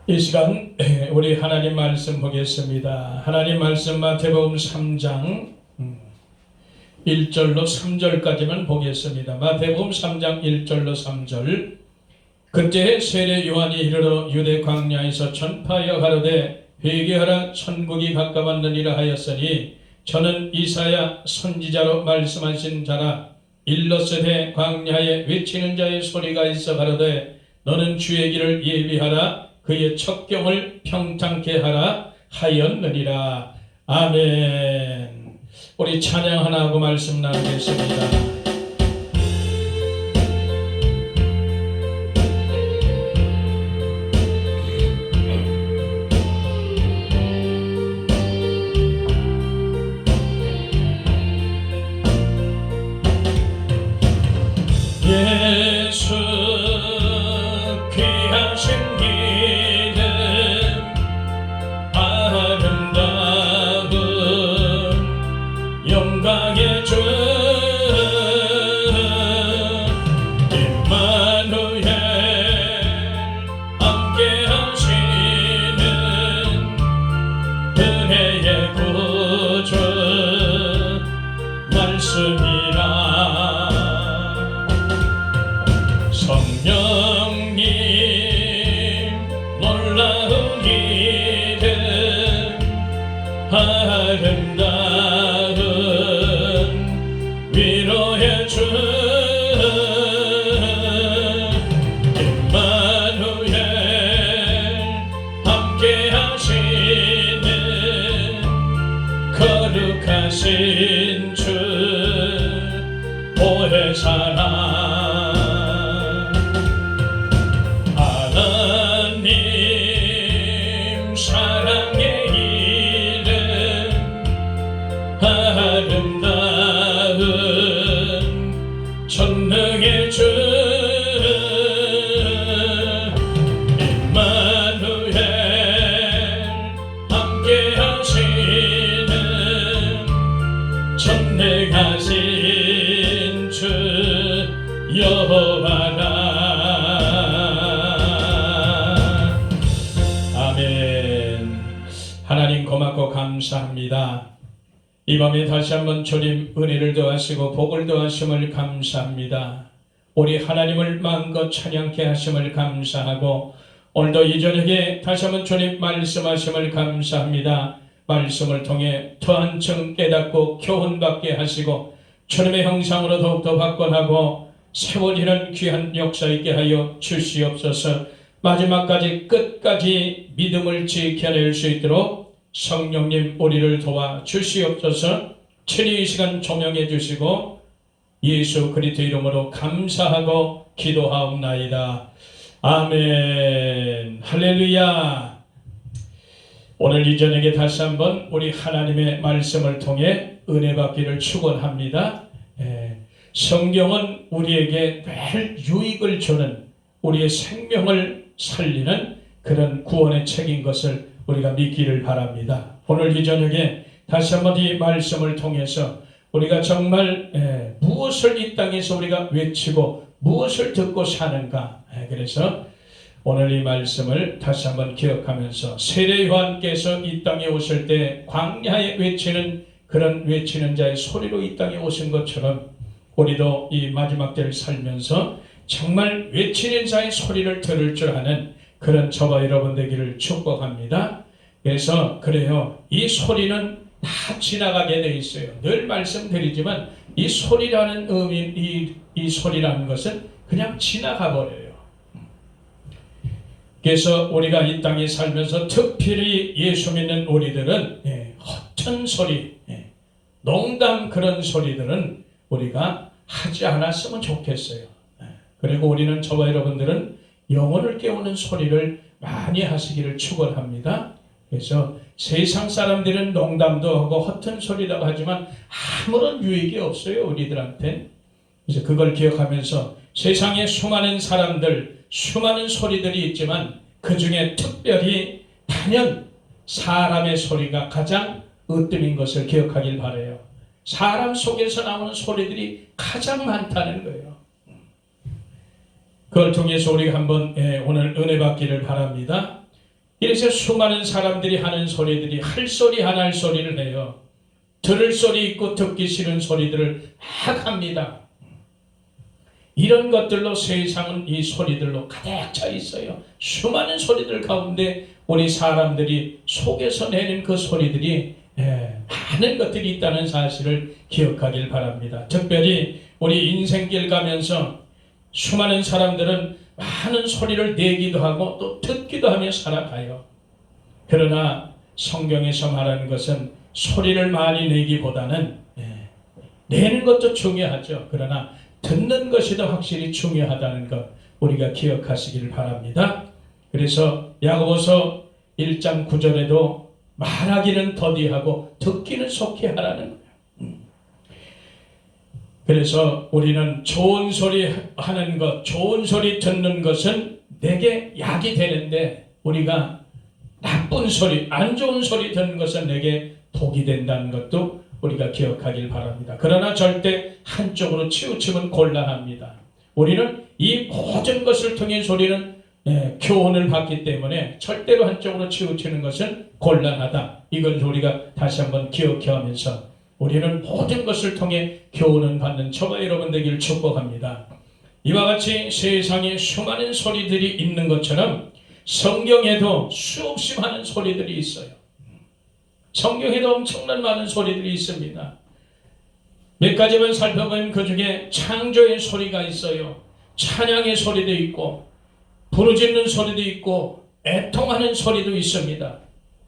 이 시간 우리 하나님 말씀 보겠습니다. 하나님 말씀 마태복음 3장 1절로 3절까지만 보겠습니다. 마태복음 3장 1절로 3절. 그때 세례 요한이 이르러 유대 광야에서 전파하여 가로되 회개하라 천국이 가까웠느니라 하였으니 저는 이사야 선지자로 말씀하신 자라. 일러스되 광야에 외치는 자의 소리가 있어 가로되 너는 주의 길을 예비하라 그의 첩경을 평탄케 하라 하였느니라. 아멘. 우리 찬양 하나 하고 말씀 나누겠습니다. 예수 귀하신 이름 아름다운 영광의 주 임마누엘 함께하시는 은혜의 구주 말씀이라. 성령님 놀라운 이름 아름다운 위로의 주 임마누엘 함께하시는 거룩하신 주 보혜사라. 아름다운 전능의 주 임마누엘 함께하시는 전능하신 주 여호와라. 아멘. 하나님 고맙고 감사합니다. 이 밤에 다시 한번 주님 은혜를 더하시고 복을 더하심을 감사합니다. 우리 하나님을 마음껏 찬양케 하심을 감사하고 오늘도 이 저녁에 다시 한번 주님 말씀하심을 감사합니다. 말씀을 통해 더 한층 깨닫고 교훈받게 하시고 주님의 형상으로 더욱더 바꿔나고 세워지는 귀한 역사 있게 하여 주시옵소서. 마지막까지 끝까지 믿음을 지켜낼 수 있도록 성령님 우리를 도와 주시옵소서. 친히 이 시간 조명해 주시고 예수 그리스도 이름으로 감사하고 기도하옵나이다. 아멘. 할렐루야. 오늘 이 저녁에 다시 한번 우리 하나님의 말씀을 통해 은혜 받기를 축원합니다. 성경은 우리에게 늘 유익을 주는, 우리의 생명을 살리는 그런 구원의 책인 것을 우리가 믿기를 바랍니다. 오늘 이 저녁에 다시 한번 이 말씀을 통해서 우리가 정말 무엇을 이 땅에서 우리가 외치고 무엇을 듣고 사는가. 그래서 오늘 이 말씀을 다시 한번 기억하면서 세례 요한께서 이 땅에 오실 때 광야에 외치는 그런 외치는 자의 소리로 이 땅에 오신 것처럼 우리도 이 마지막 때를 살면서 정말 외치는 자의 소리를 들을 줄 아는 그런 저와 여러분 되기를 축복합니다. 그래서 그래요. 이 소리는 다 지나가게 돼 있어요. 늘 말씀드리지만 이 소리라는 의미, 이 소리라는 것은 그냥 지나가 버려요. 그래서 우리가 이 땅에 살면서 특별히 예수 믿는 우리들은 허튼 소리, 농담 그런 소리들은 우리가 하지 않았으면 좋겠어요. 그리고 우리는 저와 여러분들은 영혼을 깨우는 소리를 많이 하시기를 축원합니다. 그래서 세상 사람들은 농담도 하고 허튼 소리라고 하지만 아무런 유익이 없어요, 우리들한테. 그래서 그걸 기억하면서 세상에 수많은 사람들, 수많은 소리들이 있지만 그 중에 특별히 단연 사람의 소리가 가장 으뜸인 것을 기억하길 바라요. 사람 속에서 나오는 소리들이 가장 많다는 거예요. 그걸 통해서 우리가 한번 오늘 은혜 받기를 바랍니다. 이래서 수많은 사람들이 하는 소리들이 할 소리 안 할 소리를 해요. 들을 소리 있고 듣기 싫은 소리들을 막 합니다. 이런 것들로 세상은 이 소리들로 가득 차 있어요. 수많은 소리들 가운데 우리 사람들이 속에서 내는 그 소리들이 많은 것들이 있다는 사실을 기억하길 바랍니다. 특별히 우리 인생길 가면서 수많은 사람들은 많은 소리를 내기도 하고 또 듣기도 하며 살아가요. 그러나 성경에서 말하는 것은 소리를 많이 내기보다는 내는 것도 중요하죠. 그러나 듣는 것이 더 확실히 중요하다는 것 우리가 기억하시길 바랍니다. 그래서 야고보서 1장 9절에도 말하기는 더디하고 듣기는 속히 하라는 거예요. 그래서 우리는 좋은 소리 하는 것, 좋은 소리 듣는 것은 내게 약이 되는데 우리가 나쁜 소리, 안 좋은 소리 듣는 것은 내게 독이 된다는 것도 우리가 기억하길 바랍니다. 그러나 절대 한쪽으로 치우치면 곤란합니다. 우리는 이 모든 것을 통해 우리는 교훈을 받기 때문에 절대로 한쪽으로 치우치는 것은 곤란하다. 이걸 우리가 다시 한번 기억해하면서 우리는 모든 것을 통해 교훈을 받는 저와 여러분 되기를 축복합니다. 이와 같이 세상에 수많은 소리들이 있는 것처럼 성경에도 수없이 많은 소리들이 있어요. 성경에도 엄청난 많은 소리들이 있습니다. 몇 가지만 살펴보면 그 중에 창조의 소리가 있어요. 찬양의 소리도 있고 부르짖는 소리도 있고 애통하는 소리도 있습니다.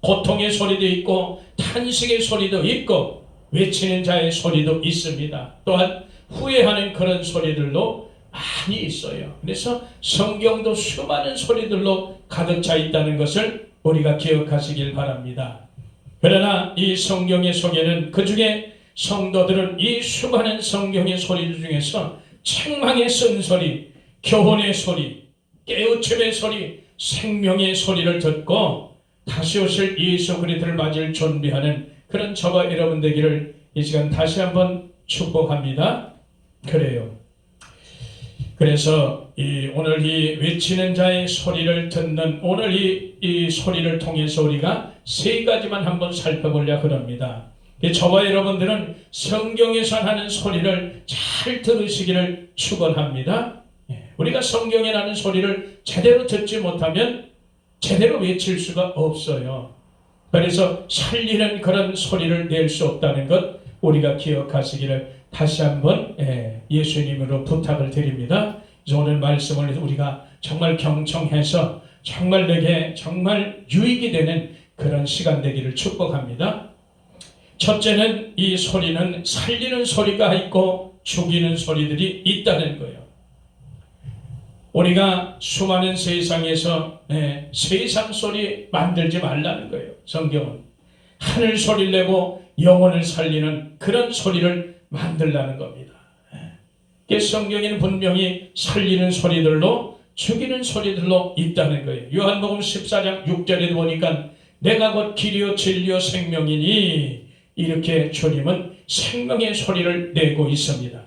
고통의 소리도 있고 탄식의 소리도 있고 외치는 자의 소리도 있습니다. 또한 후회하는 그런 소리들도 많이 있어요. 그래서 성경도 수많은 소리들로 가득 차 있다는 것을 우리가 기억하시길 바랍니다. 그러나 이 성경의 속에는 그 중에 성도들은 이 수많은 성경의 소리들 중에서 책망의 쓴소리, 교훈의 소리, 깨우침의 소리, 생명의 소리를 듣고 다시 오실 예수 그리스도를 맞을 준비하는 그런 저와 여러분 되기를 이 시간 다시 한번 축복합니다. 그래요. 그래서 오늘 이 외치는 자의 소리를 듣는 오늘 이 소리를 통해서 우리가 세 가지만 한번 살펴보려고 합니다. 저와 여러분들은 성경에서 하는 소리를 잘 들으시기를 축원합니다. 우리가 성경에 나는 소리를 제대로 듣지 못하면 제대로 외칠 수가 없어요. 그래서 살리는 그런 소리를 낼 수 없다는 것 우리가 기억하시기를 다시 한번 예수님으로 부탁을 드립니다. 오늘 말씀을 우리가 정말 경청해서 정말 내게 정말 유익이 되는 그런 시간 되기를 축복합니다. 첫째는 이 소리는 살리는 소리가 있고 죽이는 소리들이 있다는 거예요. 우리가 수많은 세상에서 세상 소리 만들지 말라는 거예요. 성경은 하늘 소리를 내고 영혼을 살리는 그런 소리를 만들라는 겁니다. 성경에는 분명히 살리는 소리들로 죽이는 소리들로 있다는 거예요. 요한복음 14장 6절에 보니까 내가 곧 길이요 진리요 생명이니 이렇게 주님은 생명의 소리를 내고 있습니다.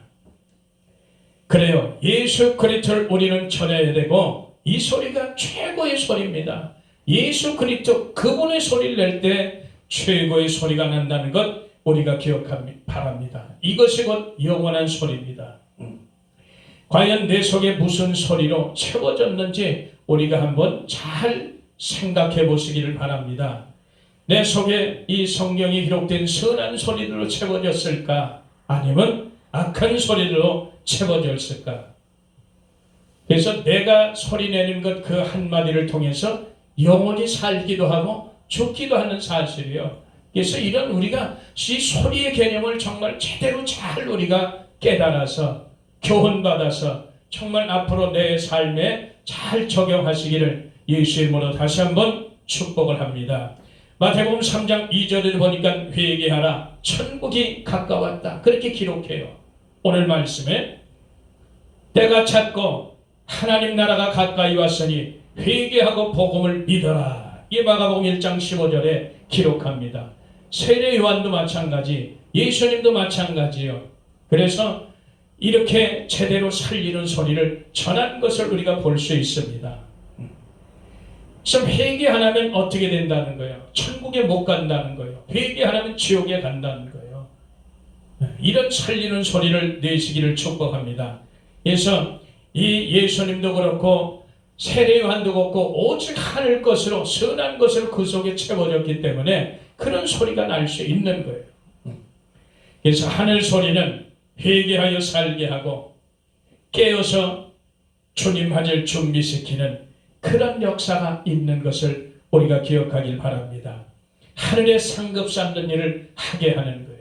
그래요. 예수 그리스도를 우리는 전해야 되고 이 소리가 최고의 소리입니다. 예수 그리스도 그분의 소리를 낼 때 최고의 소리가 난다는 것 우리가 기억하기 바랍니다. 이것이 곧 영원한 소리입니다. 과연 내 속에 무슨 소리로 채워졌는지 우리가 한번 잘 생각해 보시기를 바랍니다. 내 속에 이 성경이 기록된 선한 소리들로 채워졌을까? 아니면 악한 소리로 채워졌을까? 그래서 내가 소리내는 것 그 한마디를 통해서 영혼이 살기도 하고 죽기도 하는 사실이에요. 그래서 이런 우리가 이 소리의 개념을 정말 제대로 잘 우리가 깨달아서 교훈받아서 정말 앞으로 내 삶에 잘 적용하시기를 예수의 이름으로 다시 한번 축복을 합니다. 마태복음 3장 2절에 보니까 회개하라 천국이 가까웠다 그렇게 기록해요. 오늘 말씀에 때가 찼고 하나님 나라가 가까이 왔으니 회개하고 복음을 믿어라. 이 마가복음 1장 15절에 기록합니다. 세례 요한도 마찬가지, 예수님도 마찬가지예요. 그래서 이렇게 제대로 살리는 소리를 전한 것을 우리가 볼 수 있습니다. 그래서 회개 안 하면 어떻게 된다는 거예요? 천국에 못 간다는 거예요. 회개 안 하면 지옥에 간다는 거예요. 이런 살리는 소리를 내시기를 축복합니다. 그래서 이 예수님도 그렇고 세례 요한도 그렇고 오직 하늘 것으로 선한 것으로 그 속에 채워졌기 때문에 그런 소리가 날 수 있는 거예요. 그래서 하늘 소리는 회개하여 살게 하고 깨어서 주님 맞을 준비시키는 그런 역사가 있는 것을 우리가 기억하길 바랍니다. 하늘에 상급 쌓는 일을 하게 하는 거예요.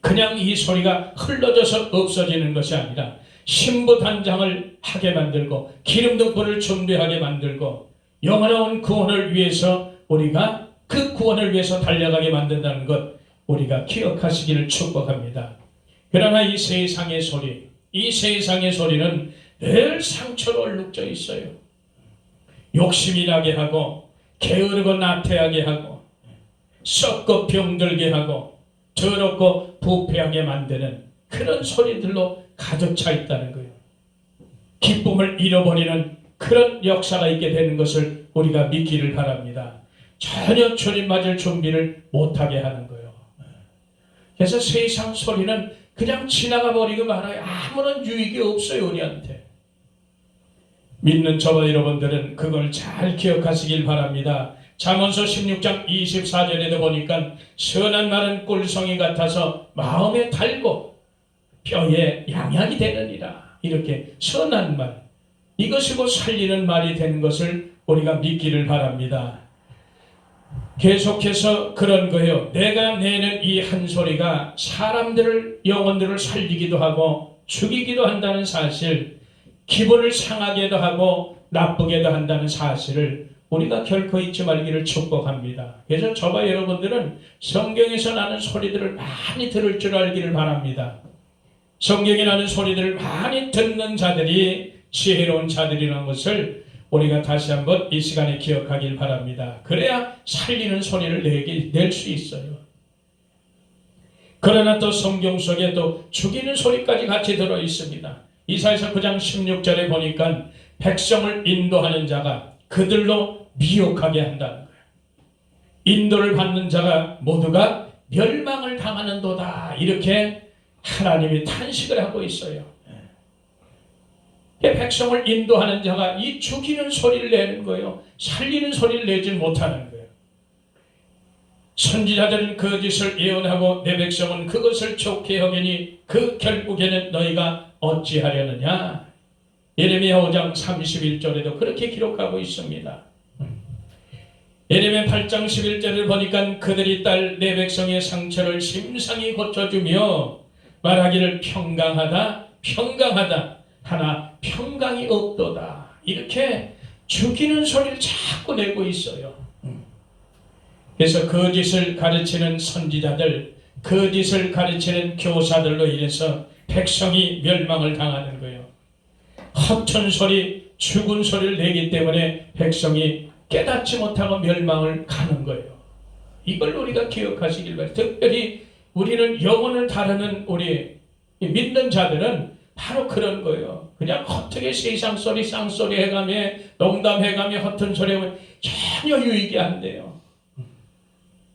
그냥 이 소리가 흘러져서 없어지는 것이 아니라 신부단장을 하게 만들고 기름 등불을 준비하게 만들고 영원한 구원을 위해서 우리가 그 구원을 위해서 달려가게 만든다는 것 우리가 기억하시기를 축복합니다. 그러나 이 세상의 소리, 이 세상의 소리는 늘 상처로 얼룩져 있어요. 욕심이 나게 하고 게으르고 나태하게 하고 썩고 병들게 하고 더럽고 부패하게 만드는 그런 소리들로 가득 차 있다는 거예요. 기쁨을 잃어버리는 그런 역사가 있게 되는 것을 우리가 믿기를 바랍니다. 전혀 주님 맞을 준비를 못하게 하는 거예요. 그래서 세상 소리는 그냥 지나가 버리고 말아요. 아무런 유익이 없어요, 우리한테. 믿는 저와 여러분들은 그걸 잘 기억하시길 바랍니다. 잠언서 16장 24절에도 보니까 선한 말은 꿀송이 같아서 마음에 달고 뼈에 양약이 되느니라. 이렇게 선한 말, 이것이 곧 살리는 말이 되는 것을 우리가 믿기를 바랍니다. 계속해서 그런 거예요. 내가 내는 이 한 소리가 사람들을, 영혼들을 살리기도 하고 죽이기도 한다는 사실, 기분을 상하게도 하고 나쁘게도 한다는 사실을 우리가 결코 잊지 말기를 축복합니다. 그래서 저와 여러분들은 성경에서 나는 소리들을 많이 들을 줄 알기를 바랍니다. 성경에 나는 소리들을 많이 듣는 자들이 지혜로운 자들이라는 것을 우리가 다시 한번 이 시간에 기억하길 바랍니다. 그래야 살리는 소리를 낼 수 있어요. 그러나 또 성경 속에 또 죽이는 소리까지 같이 들어 있습니다. 이사야서 9장 16절에 보니까 백성을 인도하는 자가 그들로 미혹하게 한다는 거예요. 인도를 받는 자가 모두가 멸망을 당하는도다. 이렇게 하나님이 탄식을 하고 있어요. 백성을 인도하는 자가 이 죽이는 소리를 내는 거예요. 살리는 소리를 내지 못하는 거예요. 선지자들은 거짓을 예언하고 내 백성은 그것을 좋게 여기니 그 결국에는 너희가 어찌하려느냐. 예레미야 5장 31절에도 그렇게 기록하고 있습니다. 예레미야 8장 11절을 보니까 그들이 딸 내 백성의 상처를 심상히 고쳐주며 말하기를 평강하다 평강하다 하나 평강이 없도다. 이렇게 죽이는 소리를 자꾸 내고 있어요. 그래서 거짓을 가르치는 선지자들, 거짓을 가르치는 교사들로 인해서 백성이 멸망을 당하는 거예요. 허튼 소리, 죽은 소리를 내기 때문에 백성이 깨닫지 못하고 멸망을 가는 거예요. 이걸 우리가 기억하시길 바랍니다. 특별히 우리는 영혼을 다루는 우리 믿는 자들은 바로 그런 거예요. 그냥 헛되게 세상 소리, 쌍소리 해가며 농담해가며 허튼 소리 하면 전혀 유익이 안 돼요.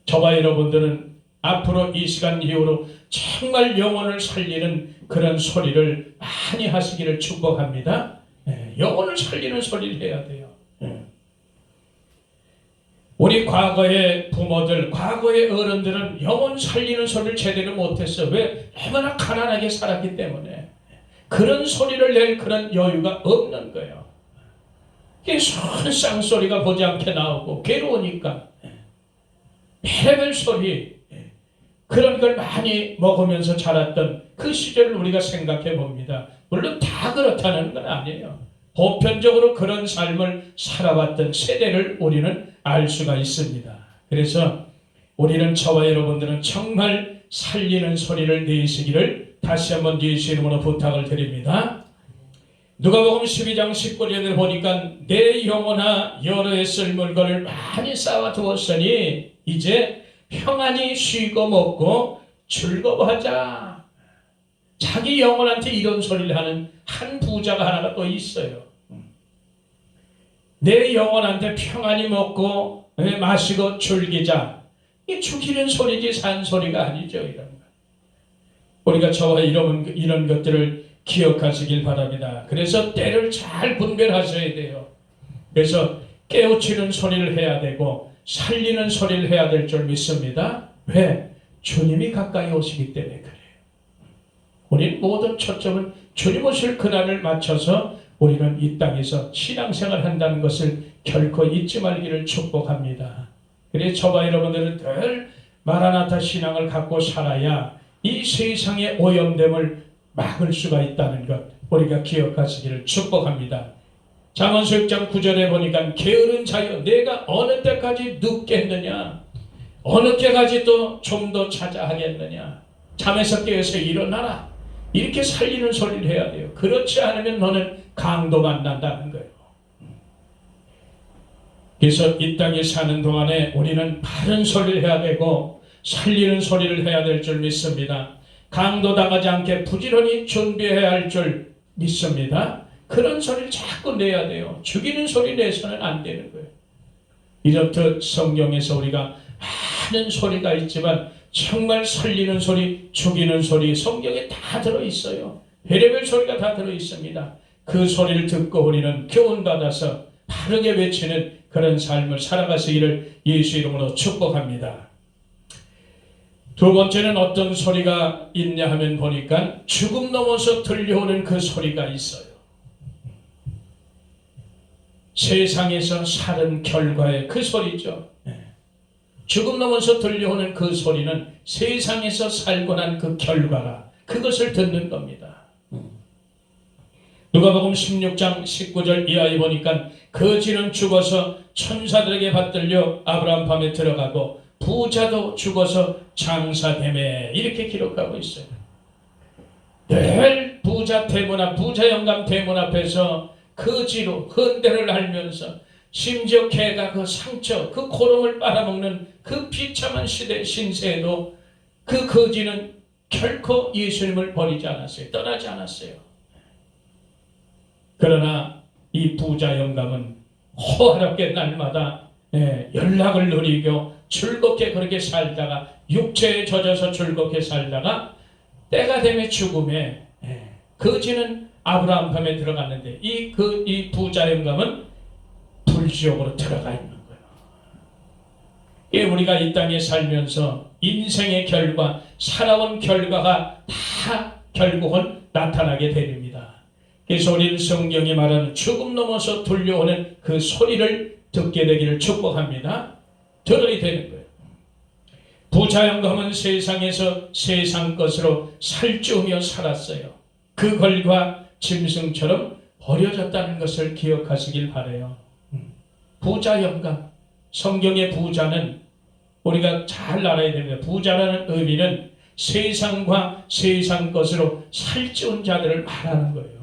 저와 여러분들은 앞으로 이 시간 이후로 정말 영혼을 살리는 그런 소리를 많이 하시기를 축복합니다. 영혼을 살리는 소리를 해야 돼요. 우리 과거의 부모들, 과거의 어른들은 영혼 살리는 소리를 제대로 못했어요. 왜? 얼마나 가난하게 살았기 때문에. 그런 소리를 낼 그런 여유가 없는 거예요. 이게 쌍소리가 보지 않게 나오고 괴로우니까 별별 소리, 그런 걸 많이 먹으면서 자랐던 그 시절을 우리가 생각해 봅니다. 물론 다 그렇다는 건 아니에요. 보편적으로 그런 삶을 살아왔던 세대를 우리는 알 수가 있습니다. 그래서 우리는, 저와 여러분들은 정말 살리는 소리를 내시기를 다시 한번 예수 이름으로 부탁을 드립니다. 누가복음 12장 19절에 보니까 내 영혼아 여러 해 쓸 물건을 많이 쌓아두었으니 이제 평안히 쉬고 먹고 즐거워하자. 자기 영혼한테 이런 소리를 하는 한 부자가 하나가 또 있어요. 내 영혼한테 평안히 먹고 마시고 즐기자. 이 죽이는 소리지 산 소리가 아니죠. 이런 거. 우리가 저와 이런 것들을 기억하시길 바랍니다. 그래서 때를 잘 분별하셔야 돼요. 그래서 깨우치는 소리를 해야 되고 살리는 소리를 해야 될 줄 믿습니다. 왜? 주님이 가까이 오시기 때문에 그래요. 우리는 모든 초점은 주님 오실 그날을 맞춰서 우리는 이 땅에서 신앙생활 한다는 것을 결코 잊지 말기를 축복합니다. 그래서 저와 여러분들은 늘 마라나타 신앙을 갖고 살아야 이 세상의 오염됨을 막을 수가 있다는 것 우리가 기억하시기를 축복합니다. 잠언서 6장 9절에 보니까 게으른 자여 내가 어느 때까지 눕겠느냐, 어느 때까지 또 좀 더 자자 하겠느냐, 잠에서 깨어서 일어나라, 이렇게 살리는 소리를 해야 돼요. 그렇지 않으면 너는 강도 만난다는 거예요. 그래서 이 땅에 사는 동안에 우리는 바른 소리를 해야 되고 살리는 소리를 해야 될 줄 믿습니다. 강도 당하지 않게 부지런히 준비해야 할 줄 믿습니다. 그런 소리를 자꾸 내야 돼요. 죽이는 소리 내서는 안 되는 거예요. 이렇듯 성경에서 우리가 많은 소리가 있지만 정말 살리는 소리, 죽이는 소리 성경에 다 들어있어요. 별의별 소리가 다 들어있습니다. 그 소리를 듣고 우리는 교훈받아서 바르게 외치는 그런 삶을 살아가시기를 예수 이름으로 축복합니다. 두 번째는 어떤 소리가 있냐 하면 보니까 죽음 넘어서 들려오는 그 소리가 있어요. 세상에서 살은 결과의 그 소리죠. 죽음 넘어서 들려오는 그 소리는 세상에서 살고 난 그 결과라. 그것을 듣는 겁니다. 누가복음 16장 19절 이하에 보니까 거지는 죽어서 천사들에게 받들려 아브라함 밤에 들어가고 부자도 죽어서 장사되매, 이렇게 기록하고 있어요. 늘 부자 대문 부자 영감 대문 앞에서 거지로 헌대를 알면서 심지어 개가 그 상처, 그 고름을 빨아먹는 그 비참한 시대 신세에도 그 거지는 결코 예수님을 버리지 않았어요. 떠나지 않았어요. 그러나 이 부자 영감은 호화롭게 날마다 연락을 누리고 즐겁게 그렇게 살다가 육체에 젖어서 즐겁게 살다가 때가 되면 죽음에 거지는 아브라함 밤에 들어갔는데 이 부자 영감은 불지옥으로 들어가 있는 거예요. 우리가 이 땅에 살면서 인생의 결과, 살아온 결과가 다 결국은 나타나게 됩니다. 그래서 우리는 성경이 말하는 죽음 넘어서 들려오는 그 소리를 듣게 되기를 축복합니다. 들어야 되는 거예요. 부자 영감은 세상에서 세상 것으로 살찌우며 살았어요. 그 걸과 짐승처럼 버려졌다는 것을 기억하시길 바라요. 부자 영감, 성경의 부자는 우리가 잘 알아야 됩니다. 부자라는 의미는 세상과 세상 것으로 살찌운 자들을 말하는 거예요.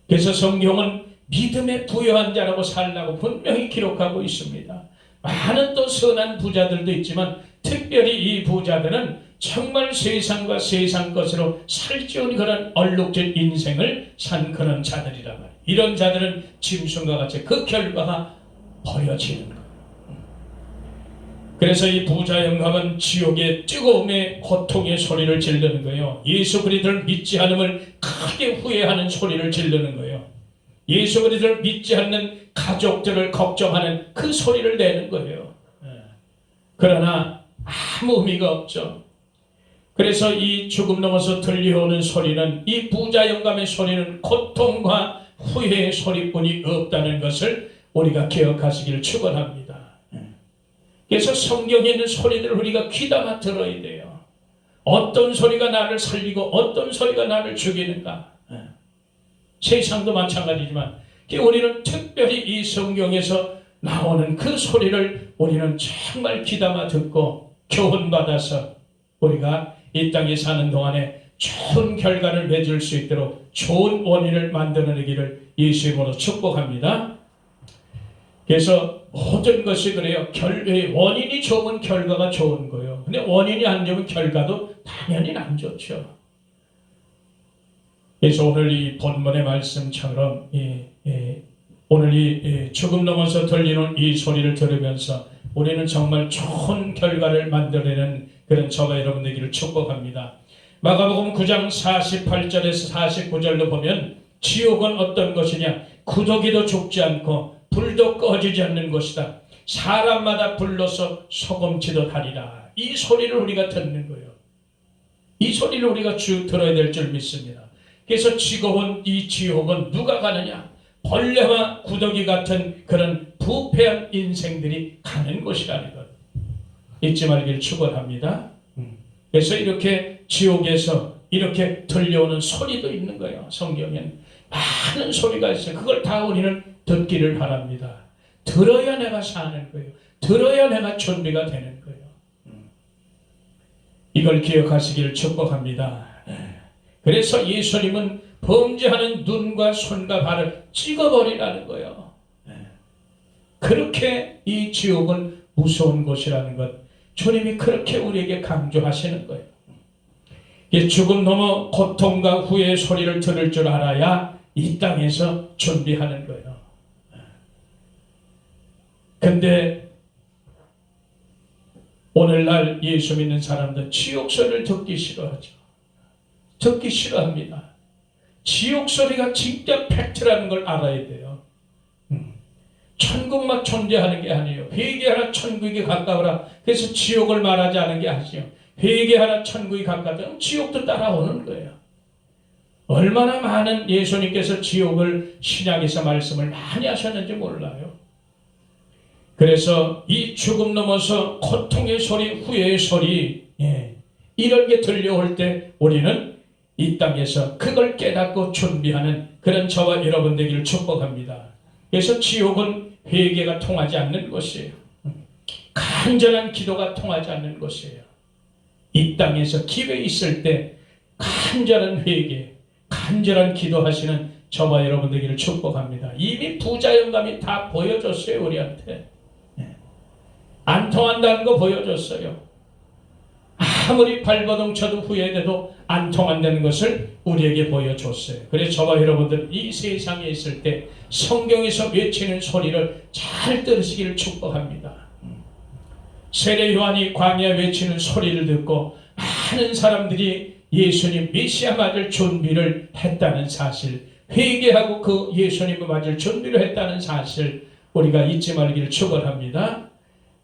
그래서 성경은 믿음에 부여한 자라고 살라고 분명히 기록하고 있습니다. 많은 또 선한 부자들도 있지만 특별히 이 부자들은 정말 세상과 세상 것으로 살찌운 그런 얼룩진 인생을 산 그런 자들이란 말이에요. 이런 자들은 짐승과 같이 그 결과가 버려지는 거예요. 그래서 이 부자 영감은 지옥의 뜨거움의 고통의 소리를 지르는 거예요. 예수 그리스도를 믿지 않음을 크게 후회하는 소리를 지르는 거예요. 예수 그리스도를 믿지 않는 가족들을 걱정하는 그 소리를 내는 거예요. 그러나 아무 의미가 없죠. 그래서 이 죽음 넘어서 들려오는 소리는, 이 부자 영감의 소리는 고통과 후회의 소리뿐이 없다는 것을 우리가 기억하시기를 축원합니다. 그래서 성경에 있는 소리들을 우리가 귀담아 들어야 돼요. 어떤 소리가 나를 살리고 어떤 소리가 나를 죽이는가. 세상도 마찬가지지만 우리는 특별히 이 성경에서 나오는 그 소리를 우리는 정말 귀담아 듣고 교훈받아서 우리가 이 땅에 사는 동안에 좋은 결과를 맺을 수 있도록 좋은 원인을 만들어내기를 예수 이름으로 축복합니다. 그래서 모든 것이 그래요. 원인이 좋으면 결과가 좋은 거예요. 근데 원인이 안 좋으면 결과도 당연히 안 좋죠. 그래서 오늘 이 본문의 말씀처럼 오늘 이 조금 넘어서 들리는 이 소리를 들으면서 우리는 정말 좋은 결과를 만들어내는 그런 저와 여러분 되기를 축복합니다. 마가복음 9장 48절에서 49절로 보면 지옥은 어떤 것이냐? 구더기도 죽지 않고 불도 꺼지지 않는 것이다. 사람마다 불러서 소금치듯 하리라. 이 소리를 우리가 듣는 거예요. 이 소리를 우리가 들어야 될 줄 믿습니다. 그래서 이 지옥은 누가 가느냐? 벌레와 구더기 같은 그런 부패한 인생들이 가는 곳이라는 것 잊지 말기를 축원합니다. 그래서 이렇게 지옥에서 이렇게 들려오는 소리도 있는 거예요. 성경엔 많은 소리가 있어요. 그걸 다 우리는 듣기를 바랍니다. 들어야 내가 사는 거예요. 들어야 내가 준비가 되는 거예요. 이걸 기억하시기를 축복합니다. 그래서 예수님은 범죄하는 눈과 손과 발을 찍어버리라는 거예요. 그렇게 이 지옥은 무서운 곳이라는 것 주님이 그렇게 우리에게 강조하시는 거예요. 죽음 넘어 고통과 후회의 소리를 들을 줄 알아야 이 땅에서 준비하는 거예요. 근데 오늘날 예수 믿는 사람들 지옥 소리를 듣기 싫어하죠. 듣기 싫어합니다. 지옥 소리가 진짜 팩트라는 걸 알아야 돼요. 천국만 존재하는 게 아니에요. 회개하라 천국이 가까우라. 그래서 지옥을 말하지 않은 게 아니죠. 회개하라 천국이 가까우면 지옥도 따라오는 거예요. 얼마나 많은 예수님께서 지옥을 신약에서 말씀을 많이 하셨는지 몰라요. 그래서 이 죽음 넘어서 고통의 소리, 후회의 소리 이런 게 들려올 때 우리는 이 땅에서 그걸 깨닫고 준비하는 그런 저와 여러분 되기를 축복합니다. 그래서 지옥은 회개가 통하지 않는 것이에요. 간절한 기도가 통하지 않는 것이에요. 이 땅에서 기회 있을 때 간절한 회개, 간절한 기도하시는 저와 여러분 되기를 축복합니다. 이미 부자 영감이 다 보여줬어요. 우리한테. 안 통한다는 거 보여줬어요. 아무리 발버둥 쳐도 후회돼도 안 통한다는 것을 우리에게 보여줬어요. 그래서 저와 여러분들 이 세상에 있을 때 성경에서 외치는 소리를 잘 들으시기를 축복합니다. 세례 요한이 광야에 외치는 소리를 듣고 많은 사람들이 예수님 메시아 맞을 준비를 했다는 사실, 회개하고 그 예수님을 맞을 준비를 했다는 사실 우리가 잊지 말기를 축원합니다.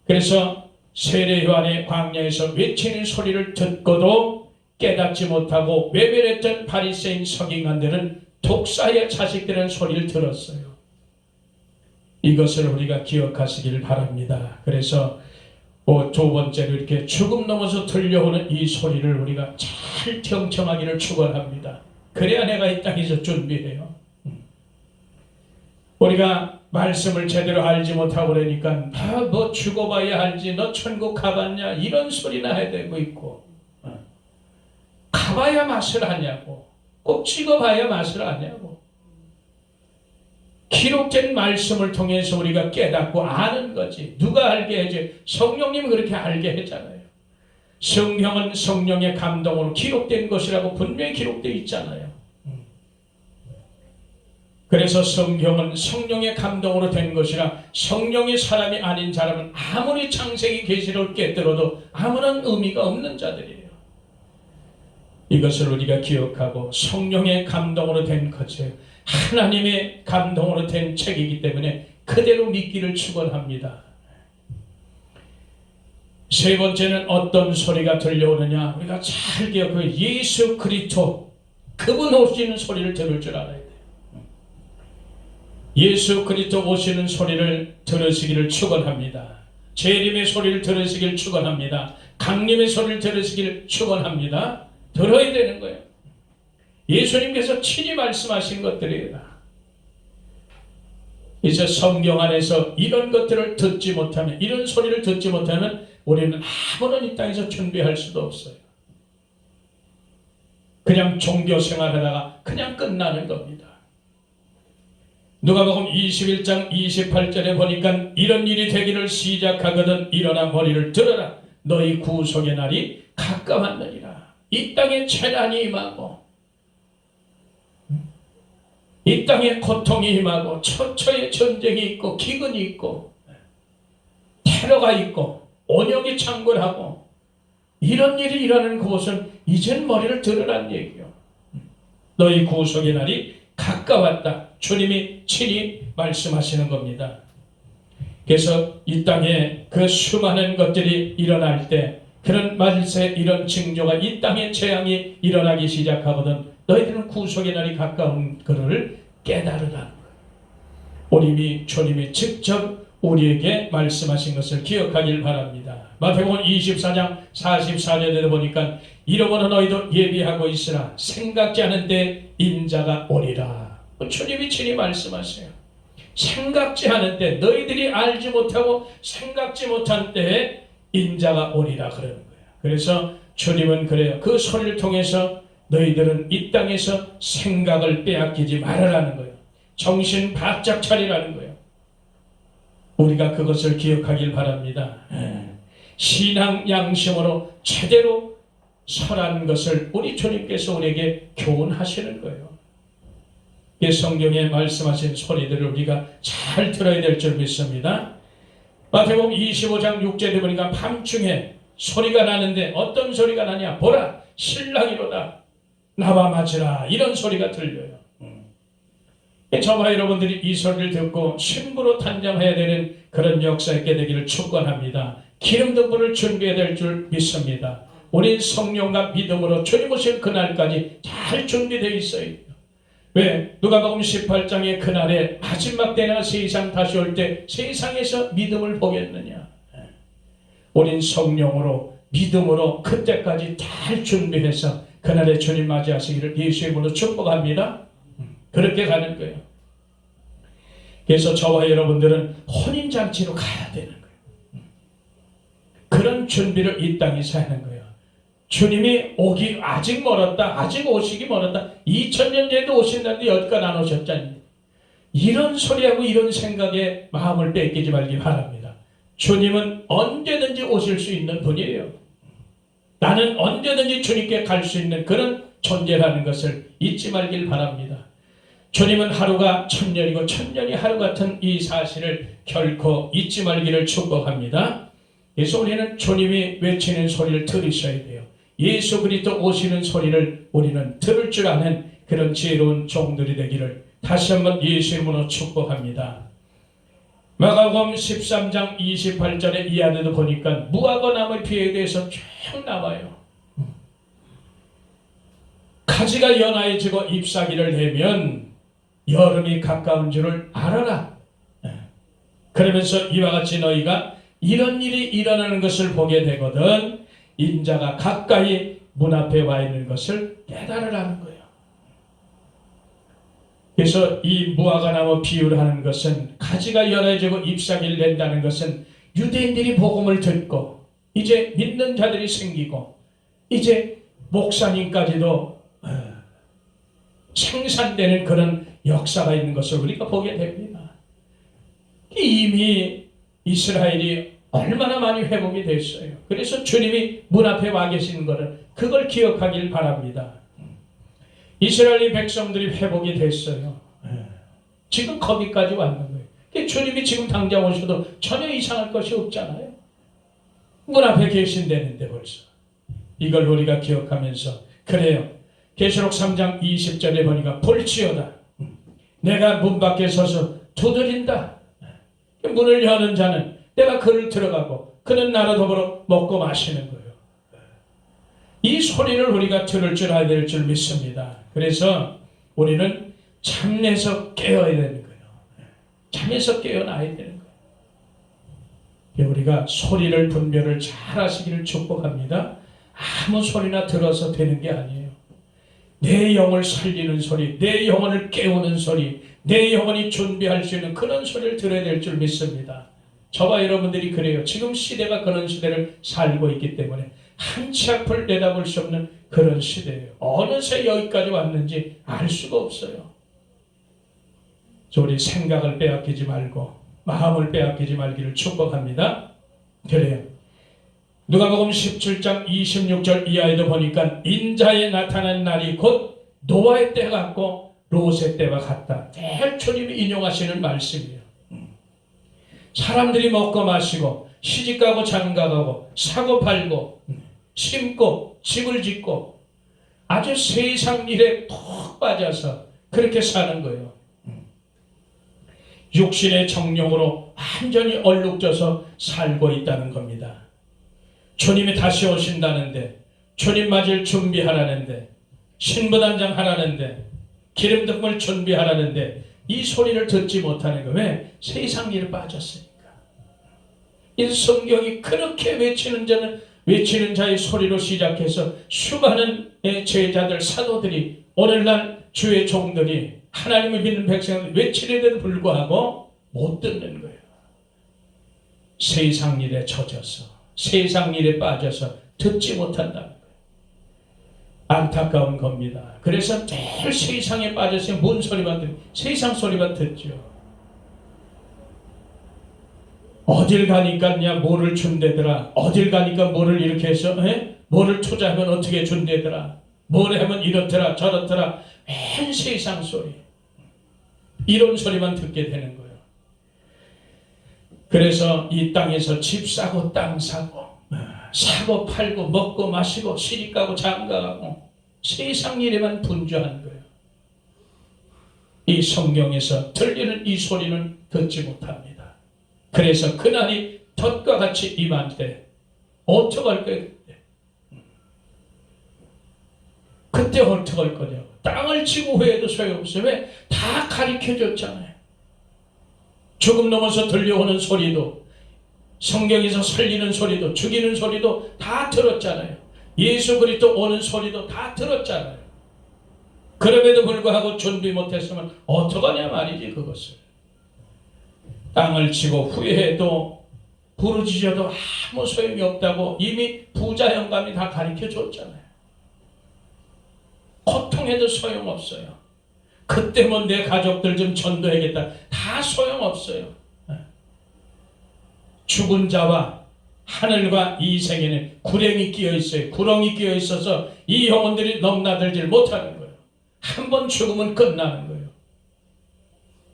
그래서 세례 요한의 광야에서 외치는 소리를 듣고도 깨닫지 못하고 외면했던 바리새인 서기관들은 독사의 자식들의 소리를 들었어요. 이것을 우리가 기억하시기를 바랍니다. 그래서 두 번째로 이렇게 죽음 넘어서 들려오는 이 소리를 우리가 잘 경청하기를 축원합니다. 그래야 내가 이 땅에서 준비해요. 우리가 말씀을 제대로 알지 못하고 그러니까 뭐 죽어봐야 알지 너 천국 가봤냐 이런 소리나 해대고 있고 가봐야 맛을 아냐고 꼭 찍어봐야 맛을 아냐고 기록된 말씀을 통해서 우리가 깨닫고 아는 거지. 누가 알게 해줘? 성령님이 그렇게 알게 했잖아요. 성경은 성령의 감동으로 기록된 것이라고 분명히 기록되어 있잖아요. 그래서 성경은 성령의 감동으로 된 것이라 성령의 사람이 아닌 사람은 아무리 창세기 계시록을 깨뜨려도 아무런 의미가 없는 자들이에요. 이것을 우리가 기억하고 성령의 감동으로 된 것이에요. 하나님의 감동으로 된 책이기 때문에 그대로 믿기를 축원합니다. 세 번째는 어떤 소리가 들려오느냐 우리가 잘 기억해요. 예수 그리스도 그분 오시는 소리를 들을 줄 알아야 돼요. 예수 그리스도 오시는 소리를 들으시기를 축원합니다. 재림의 소리를 들으시기를 축원합니다. 강림의 소리를 들으시기를 축원합니다. 들어야 되는 거예요. 예수님께서 친히 말씀하신 것들이에요. 이제 성경 안에서 이런 것들을 듣지 못하면 이런 소리를 듣지 못하면 우리는 아무런 이 땅에서 준비할 수도 없어요. 그냥 종교 생활하다가 그냥 끝나는 겁니다. 누가복음 21장 28절에 보니까 이런 일이 되기를 시작하거든 일어나 머리를 들어라 너희 구속의 날이 가까웠느니라. 이 땅에 재난이 임하고 이 땅에 고통이 임하고 처처의 전쟁이 있고 기근이 있고 테러가 있고 온역이 창궐하고 이런 일이 일어나는 그곳은 이젠 머리를 들으란 얘기요. 너희 구속의 날이 가까웠다. 주님이 친히 말씀하시는 겁니다. 그래서 이 땅에 그 수많은 것들이 일어날 때 그런 말세 이런 징조가 이 땅에 재앙이 일어나기 시작하거든 너희들은 구속의 날이 가까운 것을 깨달으라는 거예요. 우리 주님이 직접 우리에게 말씀하신 것을 기억하길 바랍니다. 마태복음 24장 44절에 보니까 이러므로 너희도 예비하고 있으라 생각지 않은 때 인자가 오리라. 주님이 친히 말씀하세요. 생각지 않은 때 너희들이 알지 못하고 생각지 못한 때에 인자가 오리라 그러는 거예요. 그래서 주님은 그래요. 그 소리를 통해서 너희들은 이 땅에서 생각을 빼앗기지 말아라는 거예요. 정신 바짝 차리라는 거예요. 우리가 그것을 기억하길 바랍니다. 신앙 양심으로 제대로 서라는 것을 우리 주님께서 우리에게 교훈하시는 거예요. 이 성경에 말씀하신 소리들을 우리가 잘 들어야 될 줄 믿습니다. 마태복음 25장 6절에 보니까 밤중에 소리가 나는데 어떤 소리가 나냐? 보라 신랑이로다 나와 맞으라 이런 소리가 들려요. 저와 여러분들이 이 소리를 듣고 신부로 단장해야 되는 그런 역사 있게 되기를 축원합니다. 기름 등불을 준비해야 될 줄 믿습니다. 우린 성령과 믿음으로 주님 오실 그날까지 잘 준비되어 있어요. 왜? 누가복음 18장의 그날에 마지막 때나 세상 다시 올 때 세상에서 믿음을 보겠느냐? 우린 성령으로 믿음으로 그때까지 잘 준비해서 그날에 주님 맞이하시기를 예수의 이름으로 축복합니다. 그렇게 가는 거예요. 그래서 저와 여러분들은 혼인잔치로 가야 되는 거예요. 그런 준비를 이 땅에서 하는 거예요. 주님이 오기 아직 멀었다. 아직 오시기 멀었다. 2000년 전에도 오신다는데 여기까지 안 오셨잖니. 이런 소리하고 이런 생각에 마음을 뺏기지 말기 바랍니다. 주님은 언제든지 오실 수 있는 분이에요. 나는 언제든지 주님께 갈 수 있는 그런 존재라는 것을 잊지 말길 바랍니다. 주님은 하루가 천년이고 천년이 하루 같은 이 사실을 결코 잊지 말기를 축복합니다. 그래서 우리는 주님이 외치는 소리를 들으셔야 돼요. 예수 그리스도 오시는 소리를 우리는 들을 줄 아는 그런 지혜로운 종들이 되기를 다시 한번 예수 이름으로 축복합니다. 마가복음 13장 28절에 이 안에도 보니까 무화과 나무 피에 대해서 쭉 나와요. 가지가 연하여지고 잎사귀를 내면 여름이 가까운 줄을 알아라. 그러면서 이와 같이 너희가 이런 일이 일어나는 것을 보게 되거든 인자가 가까이 문 앞에 와 있는 것을 깨달으라는 거예요. 그래서 이 무화과나무 비유를 하는 것은 가지가 연해지고 잎사귀를 낸다는 것은 유대인들이 복음을 듣고 이제 믿는 자들이 생기고 이제 목사님까지도 생산되는 그런 역사가 있는 것을 우리가 보게 됩니다. 이미 이스라엘이 얼마나 많이 회복이 됐어요. 그래서 주님이 문 앞에 와 계시는 것을 그걸 기억하길 바랍니다. 이스라엘 백성들이 회복이 됐어요. 지금 거기까지 왔는 거예요. 주님이 지금 당장 오셔도 전혀 이상할 것이 없잖아요. 문 앞에 계신다는데 벌써. 이걸 우리가 기억하면서 그래요. 계시록 3장 20절에 보니까 볼지어다. 내가 문 밖에 서서 두드린다. 문을 여는 자는 내가 그를 들어가고 그는 나로 더불어 먹고 마시는 거예요. 이 소리를 우리가 들을 줄 알아야 될 줄 믿습니다. 그래서 우리는 잠에서 깨어야 되는 거예요. 잠에서 깨어나야 되는 거예요. 우리가 소리를 분별을 잘 하시기를 축복합니다. 아무 소리나 들어서 되는 게 아니에요. 내 영을 살리는 소리, 내 영혼을 깨우는 소리, 내 영혼이 준비할 수 있는 그런 소리를 들어야 될 줄 믿습니다. 저와 여러분들이 그래요. 지금 시대가 그런 시대를 살고 있기 때문에 한치 앞을 내다볼 수 없는 그런 시대예요. 어느새 여기까지 왔는지 알 수가 없어요. 우리 생각을 빼앗기지 말고 마음을 빼앗기지 말기를 축복합니다. 그래요. 누가복음 17장 26절 이하에도 보니까 인자에 나타난 날이 곧 노아의 때 같고 롯의 때와 같다. 늘 주님이 인용하시는 말씀이에요. 사람들이 먹고 마시고 시집가고 장가가고 사고 팔고 심고 집을 짓고 아주 세상 일에 푹 빠져서 그렇게 사는 거예요. 육신의 정욕으로 완전히 얼룩져서 살고 있다는 겁니다. 주님이 다시 오신다는데, 주님 맞을 준비하라는데, 신부단장 하라는데, 기름등을 준비하라는데 이 소리를 듣지 못하는 거예요. 왜? 세상 일에 빠졌으니까. 이 성경이 그렇게 외치는 자의 소리로 시작해서 수많은 제자들, 사도들이, 오늘날 주의 종들이, 하나님을 믿는 백성들이 외치는데도 불구하고 못 듣는 거예요. 세상 일에 젖어서, 세상 일에 빠져서 듣지 못한다는 거예요. 안타까운 겁니다. 그래서 늘 세상에 빠져서 뭔 소리만 듣고 세상 소리만 듣죠. 어딜 가니까 뭐를 준대더라. 어딜 가니까 뭐를 이렇게 해서 뭐를 투자하면 어떻게 준대더라. 뭘 하면 이렇더라 저렇더라. 맨 세상 소리. 이런 소리만 듣게 되는 거예요. 그래서 이 땅에서 집 사고 땅 사고 사고 팔고 먹고 마시고 시집가고 장가가고 세상 일에만 분주한 거예요. 이 성경에서 들리는 이 소리는 듣지 못합니다. 그래서 그날이 덫과 같이 임한 때 어떡할 거예요? 그때 어떡할 거냐고. 땅을 치고 회해도 소용없어요. 왜? 다 가르쳐줬잖아요. 조금 넘어서 들려오는 소리도, 성경에서 살리는 소리도, 죽이는 소리도 다 들었잖아요. 예수 그리스도 오는 소리도 다 들었잖아요. 그럼에도 불구하고 준비 못했으면 어떡하냐 말이지. 그것을 땅을 치고 후회해도 부르짖어도 아무 소용이 없다고 이미 부자 영감이 다 가르쳐줬잖아요. 고통해도 소용없어요. 그때면 내 가족들 좀 전도해야겠다. 다 소용없어요. 죽은 자와 하늘과 이 세계는 구렁이 끼어 있어요. 구렁이 끼어 있어서 이 영혼들이 넘나들질 못하는 거예요. 한 번 죽으면 끝나는 거예요.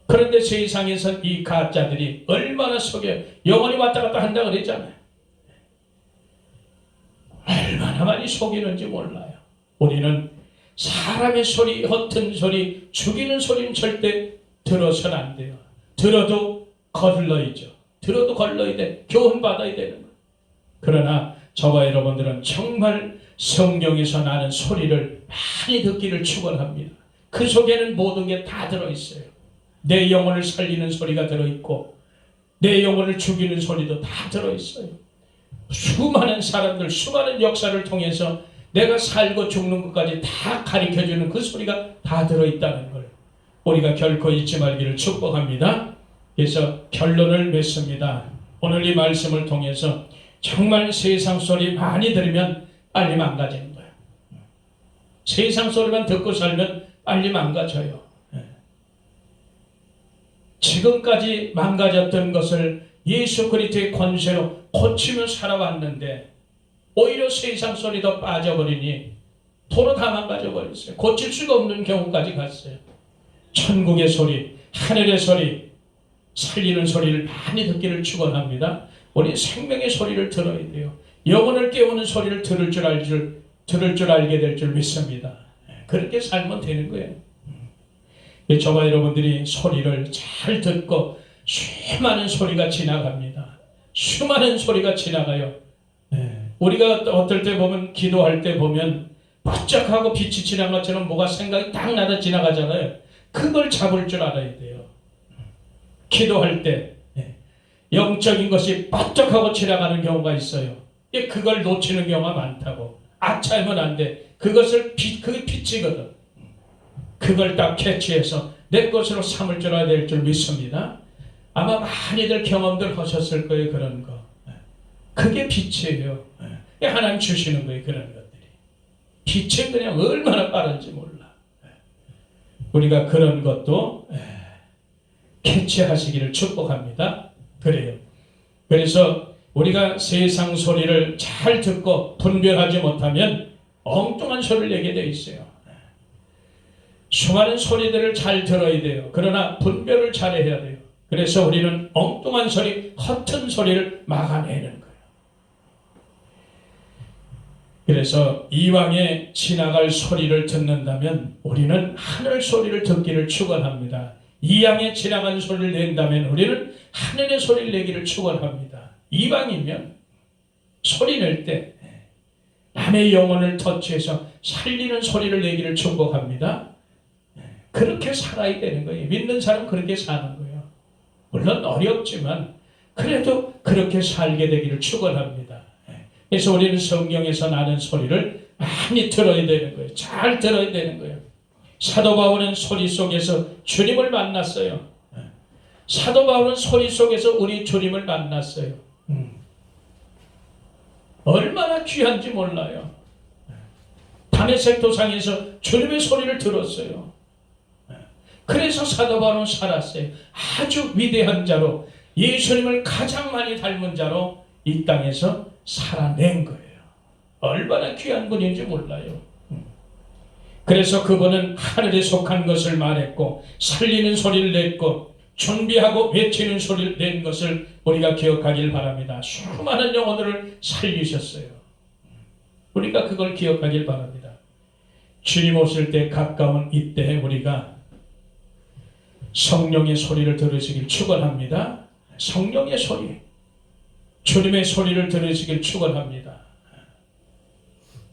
그런데 세상에선 이 가짜들이 얼마나 속여요. 영혼이 왔다 갔다 한다고 그랬잖아요. 얼마나 많이 속이는지 몰라요. 우리는 사람의 소리, 허튼 소리, 죽이는 소리는 절대 들어서는 안 돼요. 들어도 걸러야죠. 들어도 걸러야 돼. 교훈받아야 되는 거예요. 그러나 저와 여러분들은 정말 성경에서 나는 소리를 많이 듣기를 축원합니다. 그 속에는 모든 게 다 들어있어요. 내 영혼을 살리는 소리가 들어있고 내 영혼을 죽이는 소리도 다 들어있어요. 수많은 사람들, 수많은 역사를 통해서 내가 살고 죽는 것까지 다 가르쳐주는 그 소리가 다 들어있다는 걸 우리가 결코 잊지 말기를 축복합니다. 그래서 결론을 맺습니다. 오늘 이 말씀을 통해서 정말 세상 소리 많이 들으면 빨리 망가지는 거예요. 세상 소리만 듣고 살면 빨리 망가져요. 지금까지 망가졌던 것을 예수 그리스도의 권세로 고치며 살아왔는데 오히려 세상 소리 더 빠져버리니 도로 다 망가져버렸어요. 고칠 수가 없는 경우까지 갔어요. 천국의 소리, 하늘의 소리, 살리는 소리를 많이 듣기를 축원합니다. 우리 생명의 소리를 들어야 돼요. 영혼을 깨우는 소리를 들을 줄 알게 될 줄 믿습니다. 그렇게 살면 되는 거예요. 저와 여러분들이 소리를 잘 듣고 수많은 소리가 지나갑니다. 수많은 소리가 지나가요. 우리가 어떨 때 보면 기도할 때 보면 반짝하고 빛이 지나간 것처럼 뭐가 생각이 딱 나다 지나가잖아요. 그걸 잡을 줄 알아야 돼요. 기도할 때 영적인 것이 반짝하고 지나가는 경우가 있어요. 그걸 놓치는 경우가 많다고. 아차하면 안 돼. 그것을 그게 빛이거든. 그걸 딱 캐치해서 내 것으로 삼을 줄 알아야 될 줄 믿습니다. 아마 많이들 경험들 하셨을 거예요. 그런 거. 그게 빛이에요. 하나님 주시는 거예요. 그런 것들이. 빛은 그냥 얼마나 빠른지 몰라. 우리가 그런 것도 캐치하시기를 축복합니다. 그래요. 그래서 우리가 세상 소리를 잘 듣고 분별하지 못하면 엉뚱한 소리를 내게 돼 있어요. 수많은 소리들을 잘 들어야 돼요. 그러나 분별을 잘해야 돼요. 그래서 우리는 엉뚱한 소리, 허튼 소리를 막아내는 거예요. 그래서 이왕에 지나갈 소리를 듣는다면 우리는 하늘 소리를 듣기를 축원합니다. 이왕에 지나간 소리를 낸다면 우리는 하늘의 소리를 내기를 축원합니다. 이왕이면 소리 낼 때 남의 영혼을 터치해서 살리는 소리를 내기를 축복합니다. 그렇게 살아야 되는 거예요. 믿는 사람은 그렇게 사는 거예요. 물론 어렵지만 그래도 그렇게 살게 되기를 축원합니다. 그래서 우리는 성경에서 나는 소리를 많이 들어야 되는 거예요. 잘 들어야 되는 거예요. 사도 바울은 소리 속에서 주님을 만났어요. 사도 바울은 소리 속에서 우리 주님을 만났어요. 얼마나 귀한지 몰라요. 다메섹 도상에서 주님의 소리를 들었어요. 그래서 사도 바울은 살았어요. 아주 위대한 자로, 예수님을 가장 많이 닮은 자로 이 땅에서 살아낸 거예요. 얼마나 귀한 분인지 몰라요. 그래서 그분은 하늘에 속한 것을 말했고 살리는 소리를 냈고 준비하고 외치는 소리를 낸 것을 우리가 기억하길 바랍니다. 수많은 영혼들을 살리셨어요. 우리가 그걸 기억하길 바랍니다. 주님 오실 때 가까운 이때 우리가 성령의 소리를 들으시길 축원합니다. 성령의 소리, 주님의 소리를 들으시길 축원합니다.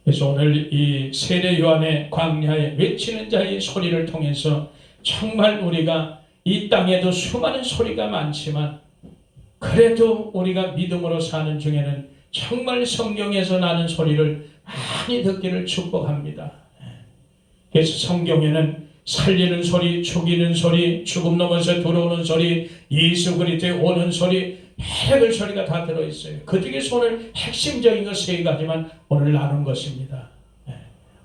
그래서 오늘 이 세례 요한의 광야에 외치는 자의 소리를 통해서 정말 우리가 이 땅에도 수많은 소리가 많지만 그래도 우리가 믿음으로 사는 중에는 정말 성경에서 나는 소리를 많이 듣기를 축복합니다. 그래서 성경에는 살리는 소리, 죽이는 소리, 죽음 넘어서 들어오는 소리, 예수 그리스도의 오는 소리, 별의별 소리가 다 들어있어요. 그 중에서 오늘 핵심적인 것 세 가지만 오늘 나눈 것입니다.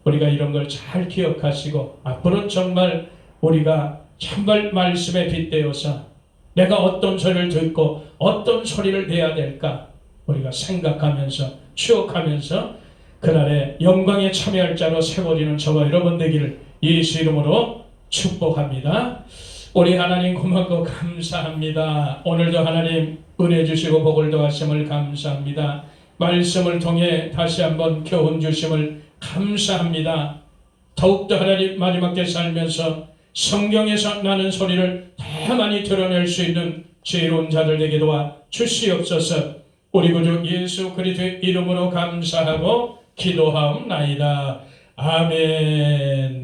우리가 이런 걸 잘 기억하시고 앞으로는 정말 우리가 정말 말씀에 빗대어서 내가 어떤 소리를 듣고 어떤 소리를 내야 될까 우리가 생각하면서 추억하면서 그날에 영광에 참여할 자로 세워지는 저와 여러분 되기를 예수 이름으로 축복합니다. 우리 하나님 고맙고 감사합니다. 오늘도 하나님 은혜 주시고 복을 더하심을 감사합니다. 말씀을 통해 다시 한번 교훈 주심을 감사합니다. 더욱더 하나님 마지막 때 살면서 성경에서 나는 소리를 더 많이 드러낼 수 있는 지혜로운 자들 되게 도와 주시옵소서. 우리 구주 예수 그리스도의 이름으로 감사하고 기도하옵나이다. 아멘.